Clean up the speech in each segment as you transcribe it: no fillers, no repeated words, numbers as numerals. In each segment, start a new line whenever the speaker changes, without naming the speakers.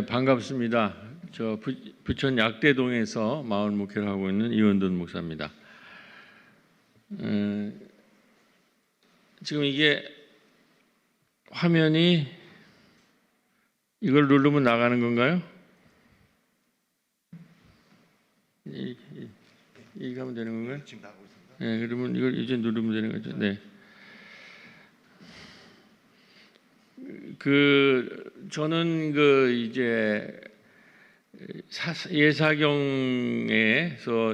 반갑습니다. 저 부천 약대동에서 마을 목회를 하고 있는 이원돈 목사입니다. 지금 이게 화면이 이걸 누르면 나가는 건가요? 이게 하면 되는 건가요?
지금 나가고 있습니다.
네, 그러면 이걸 이제 누르면 되는 거죠. 네. 저는 이제 예사경에서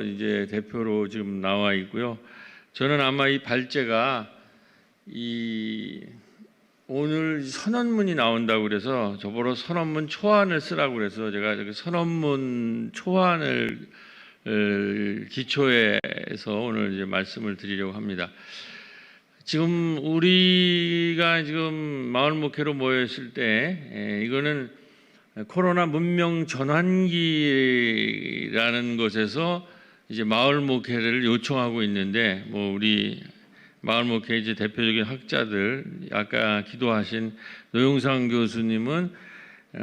이제 대표로 지금 나와 있고요. 저는 아마 이 발제가 오늘 선언문이 나온다고 그래서 저보러 선언문 초안을 쓰라고 그래서 제가 선언문 초안을 기초해서 오늘 이제 말씀을 드리려고 합니다. 지금 우리가 지금 마을 목회로 모였을 때 이거는 코로나 문명 전환기라는 것에서 이제 마을 목회를 요청하고 있는데 우리 마을 목회 이제 대표적인 학자들 아까 기도하신 노영상 교수님은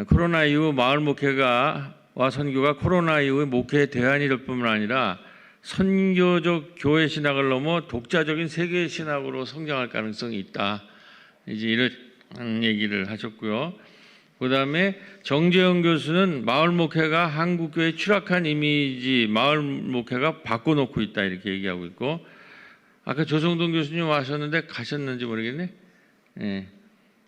코로나 이후 마을 목회와 선교가 코로나 이후의 목회의 대안이 될 뿐만 아니라 선교적 교회 신학을 넘어 독자적인 세계 신학으로 성장할 가능성이 있다. 이제 이런 얘기를 하셨고요. 그다음에 정재영 교수는 마을 목회가 한국 교회의 추락한 이미지 마을 목회가 바꿔놓고 있다 이렇게 얘기하고 있고, 아까 조성동 교수님 와셨는데 가셨는지 모르겠네. 네.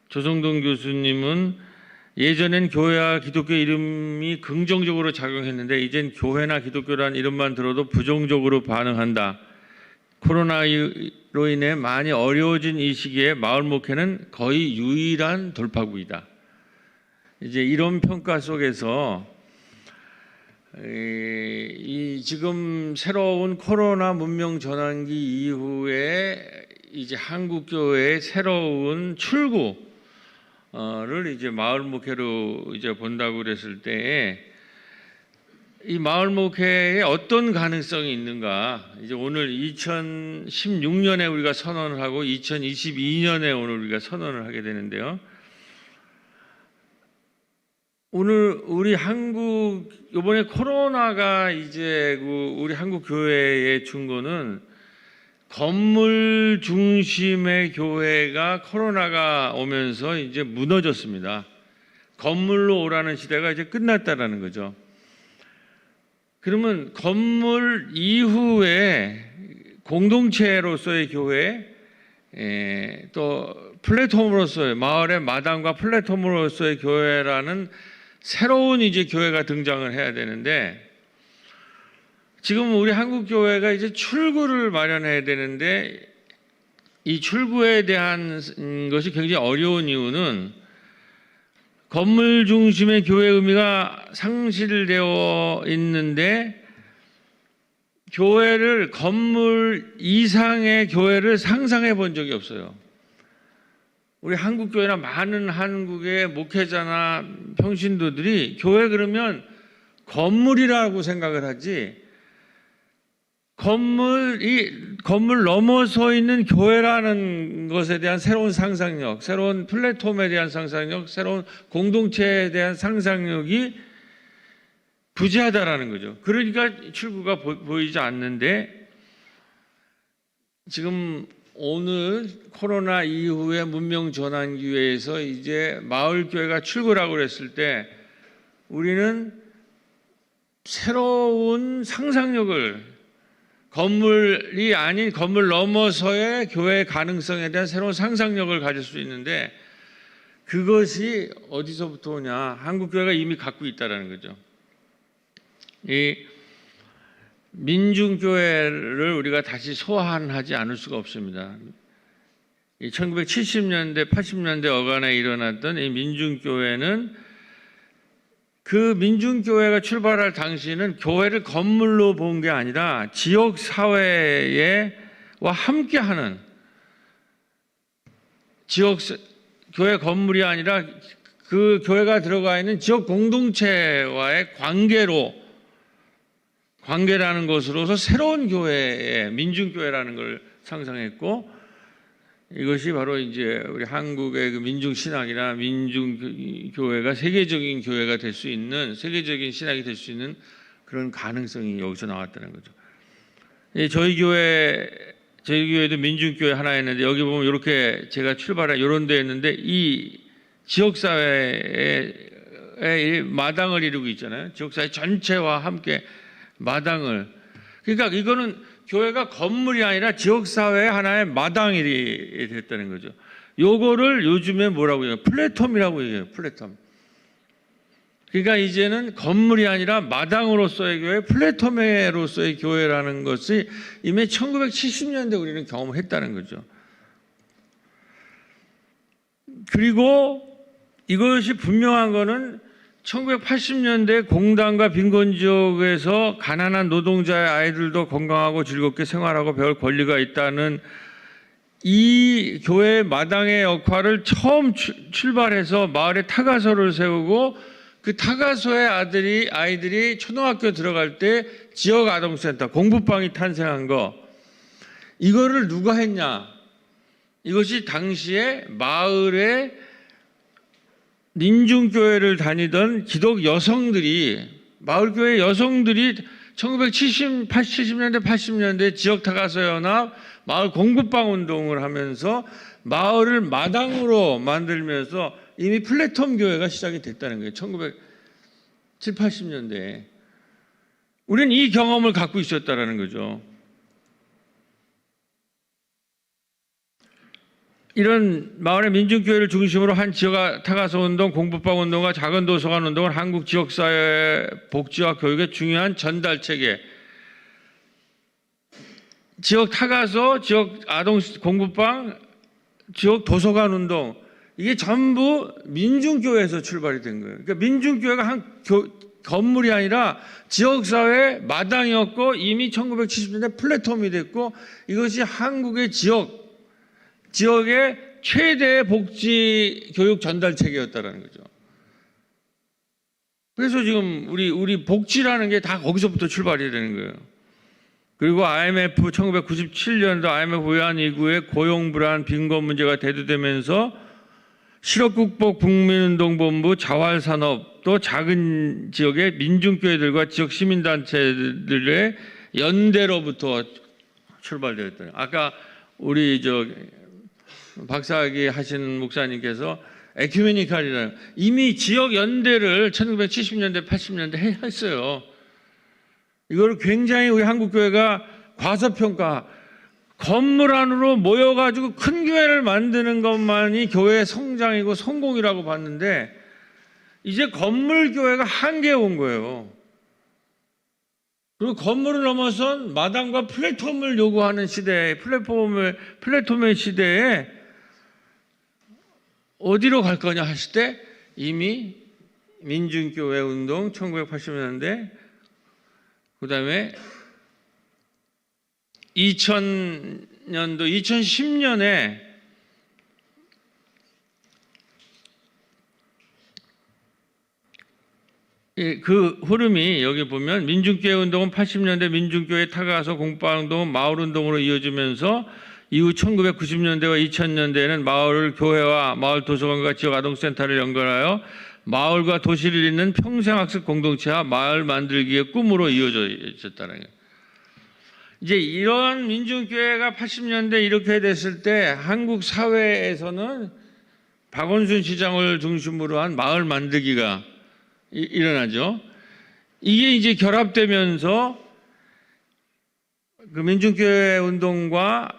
조성동 교수님은 예전엔 교회와 기독교 이름이 긍정적으로 작용했는데 이젠 교회나 기독교라는 이름만 들어도 부정적으로 반응한다. 코로나로 인해 많이 어려워진 이 시기에 마을 목회는 거의 유일한 돌파구이다. 이제 이런 평가 속에서 지금 새로운 코로나 문명 전환기 이후에 이제 한국 교회의 새로운 출구 를 이제 마을 목회로 이제 본다고 그랬을 때 이 마을 목회에 어떤 가능성이 있는가? 이제 오늘 2016년에 우리가 선언을 하고 2022년에 오늘 우리가 선언을 하게 되는데요. 오늘 우리 한국 이번에 코로나가 이제 우리 한국 교회에 준 거는 건물 중심의 교회가 코로나가 오면서 이제 무너졌습니다. 건물로 오라는 시대가 이제 끝났다라는 거죠. 그러면 건물 이후에 공동체로서의 교회, 또 플랫폼으로서의 마을의 마당과 플랫폼으로서의 교회라는 새로운 이제 교회가 등장을 해야 되는데, 지금 우리 한국 교회가 이제 출구를 마련해야 되는데 이 출구에 대한 것이 굉장히 어려운 이유는 건물 중심의 교회 의미가 상실되어 있는데 교회를 건물 이상의 교회를 상상해 본 적이 없어요. 우리 한국 교회나 많은 한국의 목회자나 평신도들이 교회 그러면 건물이라고 생각을 하지, 건물 넘어서 있는 교회라는 것에 대한 새로운 상상력, 새로운 플랫폼에 대한 상상력, 새로운 공동체에 대한 상상력이 부재하다라는 거죠. 그러니까 출구가 보이지 않는데, 지금 오늘 코로나 이후의 문명 전환 기회에서 이제 마을 교회가 출구라고 그랬을 때 우리는 새로운 상상력을, 건물이 아닌 건물 넘어서의 교회의 가능성에 대한 새로운 상상력을 가질 수 있는데 그것이 어디서부터 오냐? 한국 교회가 이미 갖고 있다는 거죠. 이 민중교회를 우리가 다시 소환하지 않을 수가 없습니다. 이 1970년대, 80년대 어간에 일어났던 이 민중교회는 그 민중교회가 출발할 당시에는 교회를 건물로 본 게 아니라 지역사회와 함께하는, 교회 건물이 아니라 그 교회가 들어가 있는 지역 공동체와의 관계라는 것으로서 새로운 교회의 민중교회라는 걸 상상했고, 이것이 바로 이제 우리 한국의 그 민중신학이나 민중교회가 세계적인 교회가 될 수 있는, 세계적인 신학이 될 수 있는 그런 가능성이 여기서 나왔다는 거죠. 저희 교회도 민중교회 하나였는데, 여기 보면 이렇게 제가 출발한 이런 데 있는데, 이 지역사회의 마당을 이루고 있잖아요. 지역사회 전체와 함께 마당을. 그러니까 이거는 교회가 건물이 아니라 지역사회의 하나의 마당이 됐다는 거죠. 요거를 요즘에 뭐라고 해요? 플랫폼이라고 얘기해요. 플랫폼. 그러니까 이제는 건물이 아니라 마당으로서의 교회, 플랫폼으로서의 교회라는 것이 이미 1970년대 우리는 경험을 했다는 거죠. 그리고 이것이 분명한 거는 1980년대 공단과 빈곤 지역에서 가난한 노동자의 아이들도 건강하고 즐겁게 생활하고 배울 권리가 있다는 이 교회 마당의 역할을 처음 출발해서 마을에 타가소를 세우고, 그 타가소의 아이들이 초등학교 들어갈 때 지역 아동센터 공부방이 탄생한 거, 이거를 누가 했냐? 이것이 당시에 마을에 민중교회를 다니던 기독 여성들이, 마을교회 여성들이 1970, 70년대, 80년대 지역 타가소 연합, 마을 공부방 운동을 하면서 마을을 마당으로 만들면서 이미 플랫폼 교회가 시작이 됐다는 거예요. 1970, 80년대에. 우리는 이 경험을 갖고 있었다는 거죠. 이런 마을의 민중교회를 중심으로 한 지역 타가소 운동, 공부방 운동과 작은 도서관 운동은 한국 지역사회 복지와 교육의 중요한 전달체계. 지역 타가소, 지역 아동 공부방, 지역 도서관 운동, 이게 전부 민중교회에서 출발이 된 거예요. 그러니까 민중교회가 한 건물이 아니라 지역사회 마당이었고, 이미 1970년대 플랫폼이 됐고, 이것이 한국의 지역의 최대의 복지 교육 전달 체계였다라는 거죠. 그래서 지금 우리 복지라는 게 다 거기서부터 출발이 되는 거예요. 그리고 IMF 1997년도 IMF 외환 이후에 고용 불안, 빈곤 문제가 대두되면서 실업극복 국민운동본부, 자활산업, 또 작은 지역의 민중교회들과 지역 시민단체들의 연대로부터 출발되었다. 아까 우리 박사학위 하시는 목사님께서 에큐메니칼이라는, 이미 지역 연대를 1970년대, 80년대 했어요. 이걸 굉장히 우리 한국교회가 과소평가, 건물 안으로 모여가지고 큰 교회를 만드는 것만이 교회의 성장이고 성공이라고 봤는데, 이제 건물 교회가 한계에 온 거예요. 그리고 건물을 넘어선 마당과 플랫폼을 요구하는 시대에, 플랫폼의 시대에 어디로 갈 거냐 하실 때, 이미 민중교회 운동 1980년대, 그 다음에 2000년도, 2010년에 그 흐름이, 여기 보면 민중교회 운동은 80년대 민중교회 타가소 공부방 운동은 마을 운동으로 이어지면서 이후 1990년대와 2000년대에는 마을 교회와 마을 도서관과 지역 아동센터를 연결하여 마을과 도시를 잇는 평생학습 공동체와 마을 만들기의 꿈으로 이어져 있었다는 거예요. 이제 이런 민중교회가 80년대 이렇게 됐을 때 한국 사회에서는 박원순 시장을 중심으로 한 마을 만들기가 일어나죠. 이게 이제 결합되면서 그 민중교회 운동과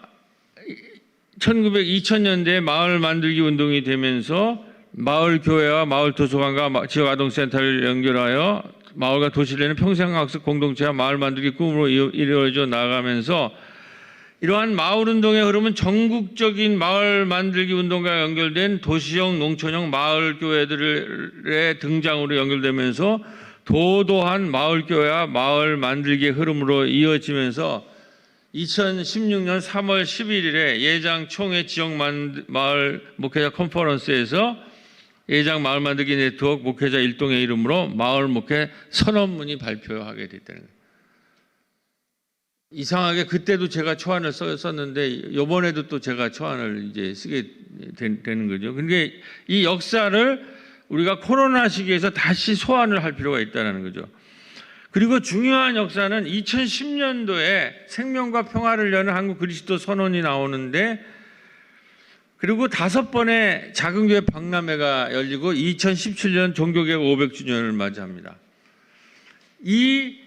2000년대 마을 만들기 운동이 되면서 마을 교회와 마을 도서관과 지역 아동센터를 연결하여 마을과 도시를 내는 평생학습 공동체와 마을 만들기 꿈으로 이루어져 나가면서, 이러한 마을 운동의 흐름은 전국적인 마을 만들기 운동과 연결된 도시형, 농촌형 마을 교회들의 등장으로 연결되면서 도도한 마을 교회와 마을 만들기의 흐름으로 이어지면서 2016년 3월 11일에 예장 총회 지역 마을 목회자 컨퍼런스에서 예장 마을 만들기 네트워크 목회자 일동의 이름으로 마을 목회 선언문이 발표하게 됐다는 거예요. 이상하게 그때도 제가 초안을 썼는데 이번에도 또 제가 초안을 이제 쓰게 되는 거죠. 근데 이 역사를 우리가 코로나 시기에서 다시 소환을 할 필요가 있다는 거죠. 그리고 중요한 역사는 2010년도에 생명과 평화를 여는 한국 그리스도 선언이 나오는데, 그리고 5번의 작은 교회 박람회가 열리고 2017년 종교개혁 500주년을 맞이합니다. 이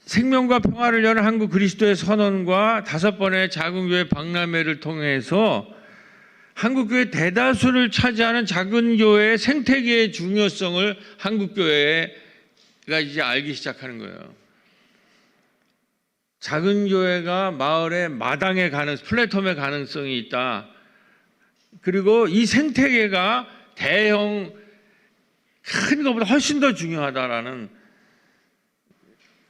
생명과 평화를 여는 한국 그리스도의 선언과 5번의 작은 교회 박람회를 통해서 한국 교회 대다수를 차지하는 작은 교회의 생태계의 중요성을 한국 교회가 이제 알기 시작하는 거예요. 작은 교회가 마을의 마당의 플랫폼의 가능성이 있다. 그리고 이 생태계가 대형 큰 것보다 훨씬 더 중요하다라는,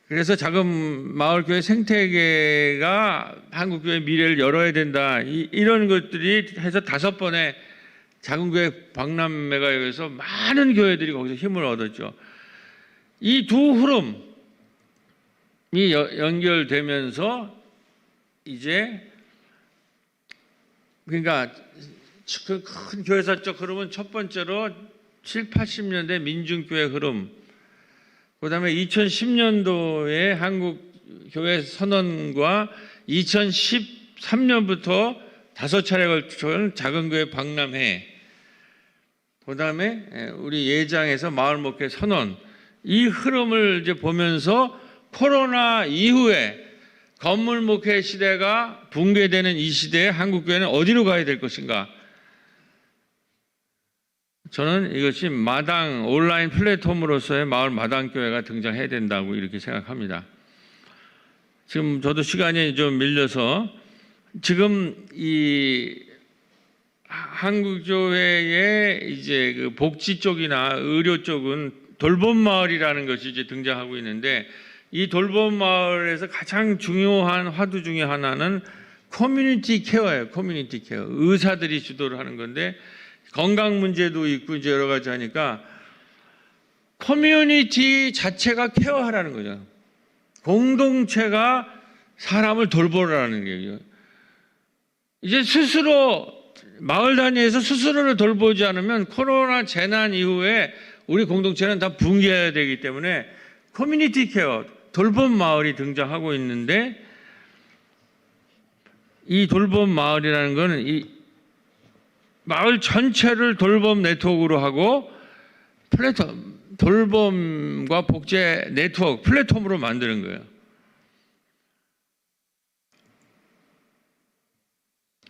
그래서 작은 마을교회 생태계가 한국교회 미래를 열어야 된다. 이런 것들이 해서 5번의 작은교회 박람회가 여기서 많은 교회들이 거기서 힘을 얻었죠. 이 두 흐름이 연결되면서 이제, 그러니까 그 큰 교회사적 흐름은 첫 번째로 7, 80년대 민중교회 흐름, 그 다음에 2010년도에 한국교회 선언과 2013년부터 5차례 걸쳐 작은교회 박람회, 그 다음에 우리 예장에서 마을목회 선언, 이 흐름을 이제 보면서 코로나 이후에 건물목회 시대가 붕괴되는 이 시대에 한국교회는 어디로 가야 될 것인가? 저는 이것이 마당 온라인 플랫폼으로서의 마을 마당교회가 등장해야 된다고 이렇게 생각합니다. 지금 저도 시간이 좀 밀려서, 지금 이 한국교회의 이제 그 복지 쪽이나 의료 쪽은 돌봄마을이라는 것이 이제 등장하고 있는데, 이 돌봄마을에서 가장 중요한 화두 중에 하나는 커뮤니티 케어예요. 커뮤니티 케어. 의사들이 주도를 하는 건데, 건강 문제도 있고 이제 여러 가지 하니까 커뮤니티 자체가 케어하라는 거죠. 공동체가 사람을 돌보라는 거예요. 이제 스스로 마을 단위에서 스스로를 돌보지 않으면 코로나 재난 이후에 우리 공동체는 다 붕괴해야 되기 때문에 커뮤니티 케어, 돌봄 마을이 등장하고 있는데, 이 돌봄 마을이라는 것은 이 마을 전체를 돌봄 네트워크로 하고 플랫폼, 돌봄과 복제 네트워크 플랫폼으로 만드는 거예요.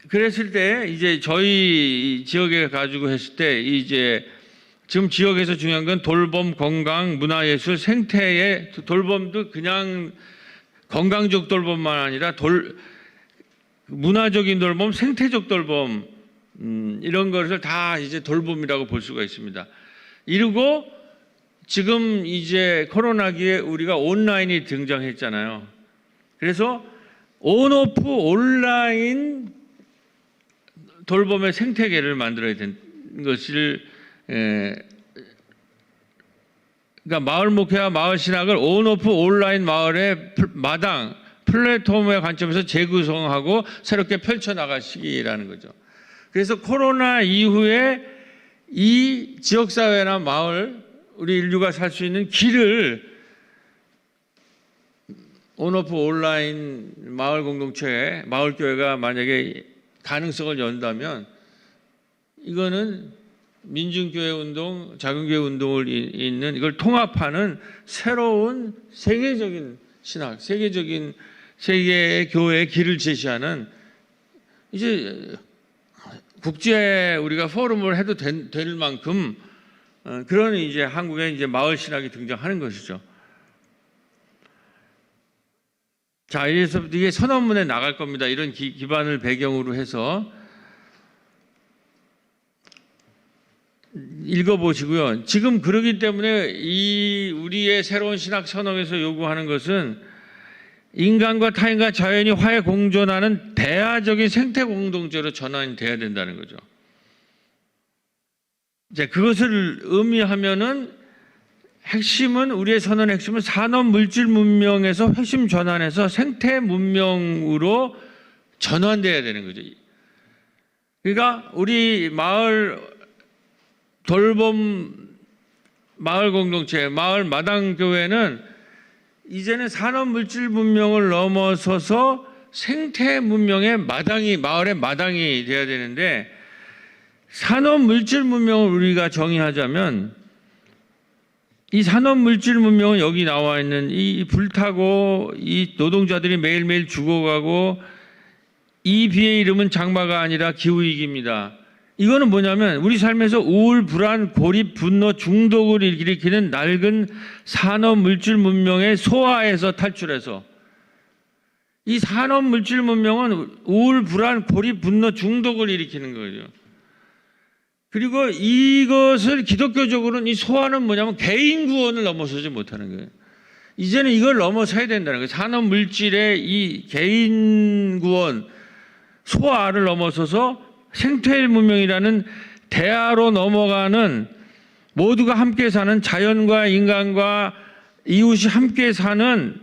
그랬을 때 이제 저희 지역에 가지고 했을 때, 이제 지금 지역에서 중요한 건 돌봄, 건강, 문화예술, 생태의 돌봄도 그냥 건강적 돌봄만 아니라 문화적인 돌봄, 생태적 돌봄, 이런 것을 다 이제 돌봄이라고 볼 수가 있습니다. 이러고 지금 이제 코로나기에 우리가 온라인이 등장했잖아요. 그래서 온오프 온라인 돌봄의 생태계를 만들어야 되는 것을, 그러니까 마을 목회와 마을 신학을 온오프 온라인 마을의 마당 플랫폼의 관점에서 재구성하고 새롭게 펼쳐나가시기라는 거죠. 그래서 코로나 이후에 이 지역사회나 마을, 우리 인류가 살 수 있는 길을 온오프 온라인 마을 공동체, 마을교회가 만약에 가능성을 연다면, 이거는 민중교회 운동, 작은교회 운동을 잇는, 이걸 통합하는 새로운 세계적인 신학, 세계의 교회의 길을 제시하는, 이제 국제 우리가 포럼을 해도 될 만큼 그런 이제 한국의 이제 마을 신학이 등장하는 것이죠. 자, 이래서 이게 선언문에 나갈 겁니다. 이런 기반을 배경으로 해서 읽어보시고요. 지금 그러기 때문에 이 우리의 새로운 신학 선언에서 요구하는 것은 인간과 타인과 자연이 화해 공존하는 대화적인 생태 공동체로 전환이 돼야 된다는 거죠. 이제 그것을 의미하면은 핵심은 우리의 선언의 핵심은 산업 물질 문명에서 핵심 전환해서 생태 문명으로 전환돼야 되는 거죠. 그러니까 우리 마을 돌봄 마을 공동체, 마을 마당 교회는 이제는 산업 물질 문명을 넘어서서 생태 문명의 마당이 마을의 마당이 돼야 되는데 산업 물질 문명을 우리가 정의하자면 이 산업 물질 문명은 여기 나와 있는 이 불타고 이 노동자들이 매일매일 죽어가고 이 비의 이름은 장마가 아니라 기후위기입니다. 이거는 뭐냐면 우리 삶에서 우울, 불안, 고립, 분노, 중독을 일으키는 낡은 산업 물질 문명의 소화에서 탈출해서 이 산업 물질 문명은 우울, 불안, 고립, 분노, 중독을 일으키는 거죠. 그리고 이것을 기독교적으로는 이 소화는 뭐냐면 개인 구원을 넘어서지 못하는 거예요. 이제는 이걸 넘어서야 된다는 거예요. 산업 물질의 이 개인 구원, 소화를 넘어서서 생태 문명이라는 대화로 넘어가는 모두가 함께 사는 자연과 인간과 이웃이 함께 사는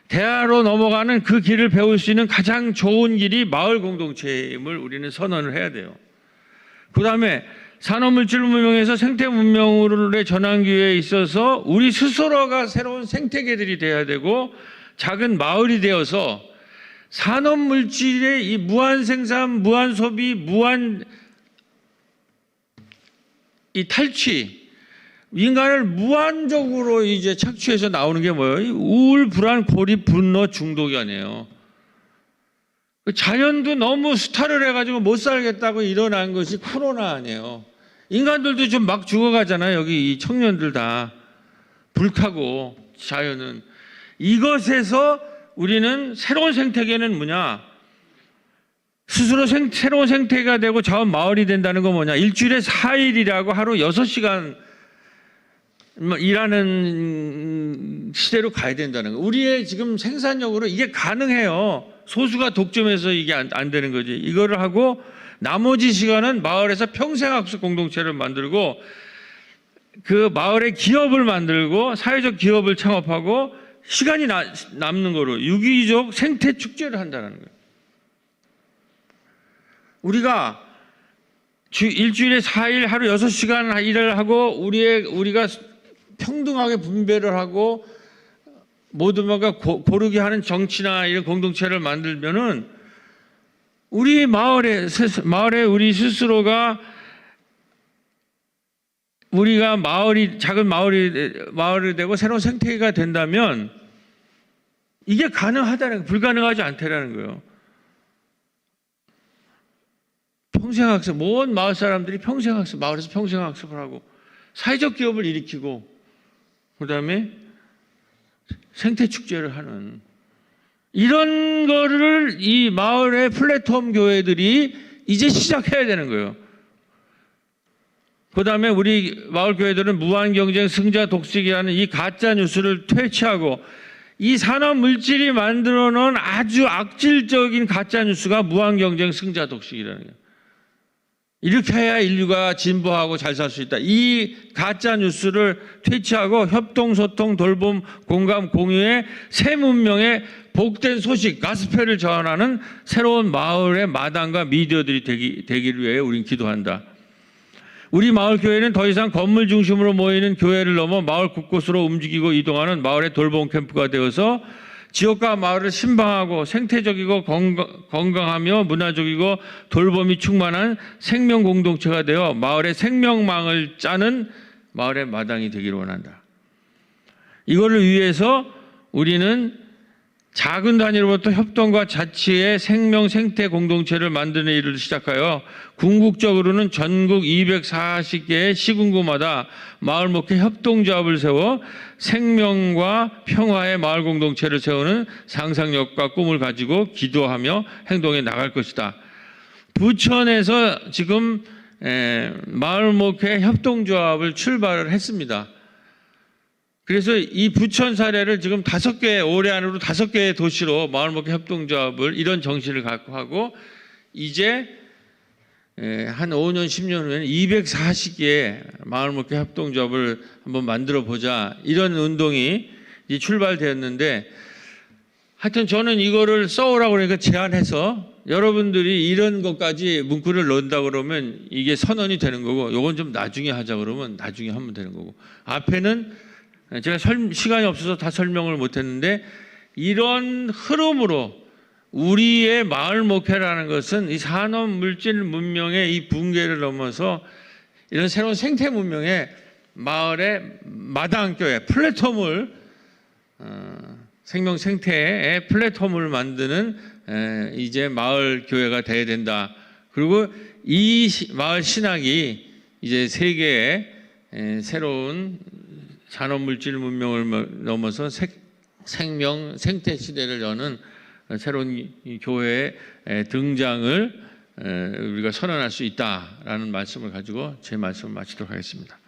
대화로 넘어가는 그 길을 배울 수 있는 가장 좋은 길이 마을 공동체임을 우리는 선언을 해야 돼요. 그 다음에 산업물질 문명에서 생태 문명으로의 전환 기회에 있어서 우리 스스로가 새로운 생태계들이 돼야 되고 작은 마을이 되어서 산업물질의 이 무한 생산, 무한 소비, 무한 이 탈취, 인간을 무한적으로 이제 착취해서 나오는 게 뭐예요? 우울, 불안, 고립, 분노, 중독이 아니에요. 자연도 너무 수탈을 해가지고 못 살겠다고 일어난 것이 코로나 아니에요. 인간들도 좀 막 죽어가잖아요. 여기 이 청년들 다 불타고 자연은. 이것에서 우리는 새로운 생태계는 뭐냐? 스스로 새로운 생태계가 되고 자원 마을이 된다는 건 뭐냐? 일주일에 4일이라고 하루 6시간 일하는 시대로 가야 된다는 거. 우리의 지금 생산력으로 이게 가능해요. 소수가 독점해서 이게 안 되는 거지. 이거를 하고 나머지 시간은 마을에서 평생학습 공동체를 만들고 그 마을의 기업을 만들고 사회적 기업을 창업하고 시간이 남는 거로 유기적 생태 축제를 한다는 거예요. 우리가 일주일에 4일 하루 6시간 일을 하고 우리가 평등하게 분배를 하고 모두가 고르게 하는 정치나 이런 공동체를 만들면은 우리 마을에 우리 스스로가 우리가 작은 마을이 되고 새로운 생태계가 된다면 이게 가능하다는 거예요. 불가능하지 않다라는 거예요. 평생학습, 모든 마을 사람들이 평생학습, 마을에서 평생학습을 하고 사회적 기업을 일으키고 그다음에 생태축제를 하는 이런 거를 이 마을의 플랫폼 교회들이 이제 시작해야 되는 거예요. 그다음에 우리 마을 교회들은 무한경쟁, 승자 독식이라는 이 가짜 뉴스를 퇴치하고 이 산업 물질이 만들어 놓은 아주 악질적인 가짜 뉴스가 무한경쟁, 승자 독식이라는 거예요. 이렇게 해야 인류가 진보하고 잘 살 수 있다. 이 가짜 뉴스를 퇴치하고 협동, 소통, 돌봄, 공감, 공유의 새 문명의 복된 소식, 가스펠을 전하는 새로운 마을의 마당과 미디어들이 되기를 위해 우리는 기도한다. 우리 마을 교회는 더 이상 건물 중심으로 모이는 교회를 넘어 마을 곳곳으로 움직이고 이동하는 마을의 돌봄 캠프가 되어서 지역과 마을을 신방하고 생태적이고 건강하며 문화적이고 돌봄이 충만한 생명 공동체가 되어 마을의 생명망을 짜는 마을의 마당이 되기를 원한다. 이거를 위해서 우리는 작은 단위로부터 협동과 자치의 생명 생태 공동체를 만드는 일을 시작하여 궁극적으로는 전국 240개의 시군구마다 마을 목회 협동조합을 세워 생명과 평화의 마을 공동체를 세우는 상상력과 꿈을 가지고 기도하며 행동해 나갈 것이다. 부천에서 지금 마을 목회 협동조합을 출발을 했습니다. 그래서 이 부천 사례를 지금 5개, 올해 안으로 5개의 도시로 마을목회 협동조합을 이런 정신을 갖고 하고 이제 한 5년, 10년 후에는 240개의 마을목회 협동조합을 한번 만들어 보자, 이런 운동이 이제 출발되었는데, 하여튼 저는 이거를 써오라고 그러니까 제안해서 여러분들이 이런 것까지 문구를 넣는다 그러면 이게 선언이 되는 거고, 요건 좀 나중에 하자 그러면 나중에 하면 되는 거고, 앞에는 제가 시간이 없어서 다 설명을 못했는데, 이런 흐름으로 우리의 마을 목회라는 것은 이 산업 물질 문명의 이 붕괴를 넘어서 이런 새로운 생태 문명의 마을의 마당교회 플랫폼을, 생명 생태의 플랫폼을 만드는 이제 마을 교회가 돼야 된다. 그리고 이 마을 신학이 이제 세계의 새로운 산업 물질 문명을 넘어서 생명 생태 시대를 여는 새로운 교회의 등장을 우리가 선언할 수 있다라는 말씀을 가지고 제 말씀을 마치도록 하겠습니다.